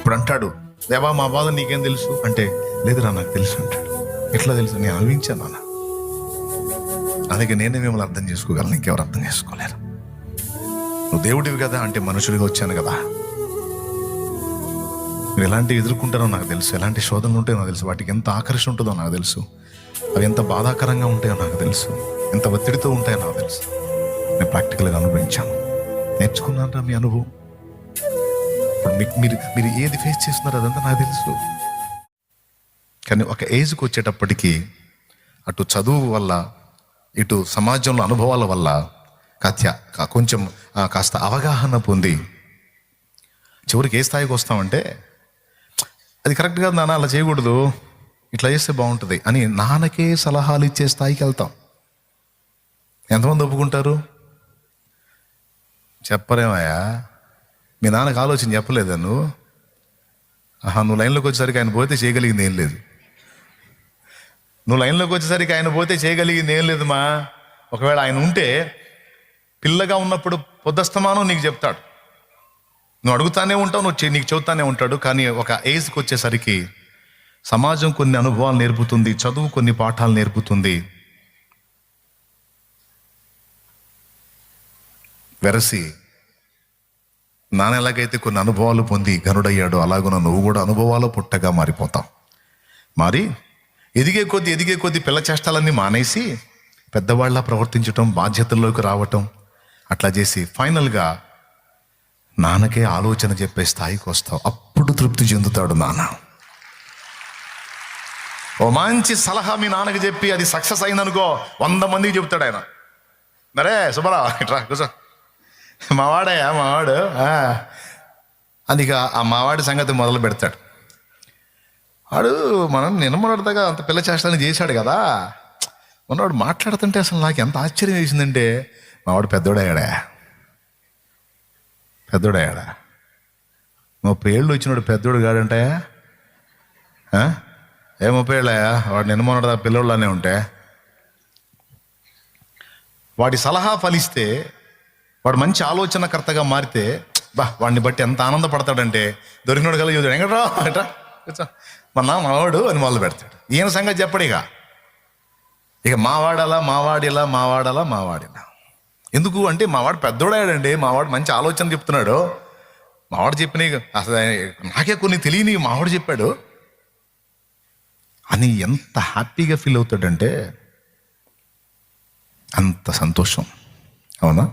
ఇప్పుడు అంటాడు, దేవా మా బాధ నీకేం తెలుసు అంటే, లేదురా నాకు తెలుసు అంటాడు. ఎట్లా తెలుసు? నేను అనుభవించాను నాన్న, అందుకే నేనే మిమ్మల్ని అర్థం చేసుకోగలను, ఇంకెవరు అర్థం చేసుకోలేరు. నువ్వు దేవుడివి కదా అంటే, మనుషుడిగా వచ్చాను కదా. మీరు ఎలాంటివి ఎదుర్కొంటారో నాకు తెలుసు, ఎలాంటి శోధనలు ఉంటాయో నాకు తెలుసు, వాటికి ఎంత ఆకర్షణ ఉంటుందో నాకు తెలుసు, అవి ఎంత బాధాకరంగా ఉంటాయో నాకు తెలుసు, ఎంత ఒత్తిడితో ఉంటాయో నాకు తెలుసు. నేను ప్రాక్టికల్గా అనుభవించాను, నేర్చుకున్నాను మీ అనుభవం. ఇప్పుడు మీరు మీరు ఏది ఫేస్ చేస్తున్నారో అదంతా నాకు తెలుసు. కానీ ఒక ఏజ్కి వచ్చేటప్పటికి అటు చదువు వల్ల, ఇటు సమాజంలో అనుభవాల వల్ల కొంచెం కాస్త అవగాహన పొంది చివరికి ఏ స్థాయికి వస్తామంటే, అది కరెక్ట్ కాదు నాన్న, అలా చేయకూడదు, ఇట్లా చేస్తే బాగుంటుంది అని నాన్నకే సలహాలు ఇచ్చే స్థాయికి వెళ్తాం. ఎంతమంది ఒప్పుకుంటారు? చెప్పరేమయ్యా, మీ నాన్నకు ఆలోచన చెప్పలేదా నువ్వు? నువ్వు లైన్లోకి వచ్చేసరికి ఆయన పోతే చేయగలిగింది ఏం లేదు. నువ్వు లైన్లోకి వచ్చేసరికి ఆయన పోతే చేయగలిగింది ఏం లేదు మా. ఒకవేళ ఆయన ఉంటే పిల్లగా ఉన్నప్పుడు పొద్దస్తమానం నీకు చెప్తాడు, నువ్వు అడుగుతానే ఉంటావు, నీకు చెబుతానే ఉంటాడు. కానీ ఒక ఏజ్కి వచ్చేసరికి సమాజం కొన్ని అనుభవాలు నేర్పుతుంది, చదువు కొన్ని పాఠాలు నేర్పుతుంది. వెరసి నాన్న ఎలాగైతే కొన్ని అనుభవాలు పొంది ఘనుడయ్యాడో, అలాగున నువ్వు కూడా అనుభవాలు పుట్టగా మారిపోతావు. మరి ఎదిగే కొద్ది పిల్ల చేష్టాలన్నీ మానేసి పెద్దవాళ్ళ ప్రవర్తించటం, బాధ్యతల్లోకి రావటం, అట్లా చేసి ఫైనల్గా నాన్నకే ఆలోచన చెప్పే స్థాయికి వస్తావు. అప్పుడు తృప్తి చెందుతాడు నాన్న. ఓ మంచి సలహా మీ నాన్నకి చెప్పి అది సక్సెస్ అయిందనుకో, 100 మందికి చెప్తాడు ఆయన. మరే సుబ్బరా ఇట్రా కూర్చో, మావాడయ్యా మావాడు అందుక ఆ మావాడి సంగతి మొదలు పెడతాడు. వాడు మనం నిన్నమొన్నటిదాకా అంత పిల్ల చేష్టాన్ని చేశాడు కదా, మొన్నవాడు మాట్లాడుతుంటే అసలు నాకు ఎంత ఆశ్చర్యం వేసిందంటే, మావాడు పెద్దోడయ్యాడా 30 ఏళ్ళు వచ్చినాడు, పెద్దోడు కాడంటాయా? 30 ఏళ్ళయా? వాడు నిన్నమొన్నటిదాకా పిల్లోళ్ళనే ఉంటే, వాడి సలహా ఫలిస్తే, వాడు మంచి ఆలోచనకర్తగా మారితే వాడిని బట్టి ఎంత ఆనందపడతాడంటే, దొరికినోడు కలిగి వెంకట్రా ఎట్రా కూర్చో మావాడు అని మొదలు పెడతాడు. ఈయన సంగతి చెప్పడు ఇక మావాడిలా. ఎందుకు అంటే మావాడు పెద్దోడాడండి, మావాడు మంచి ఆలోచన చెప్తున్నాడు, మావాడు చెప్పిన అసలు నాకే కొన్ని తెలియని మావాడు చెప్పాడు అని ఎంత హ్యాపీగా ఫీల్ అవుతాడంటే అంత సంతోషం. అవునా?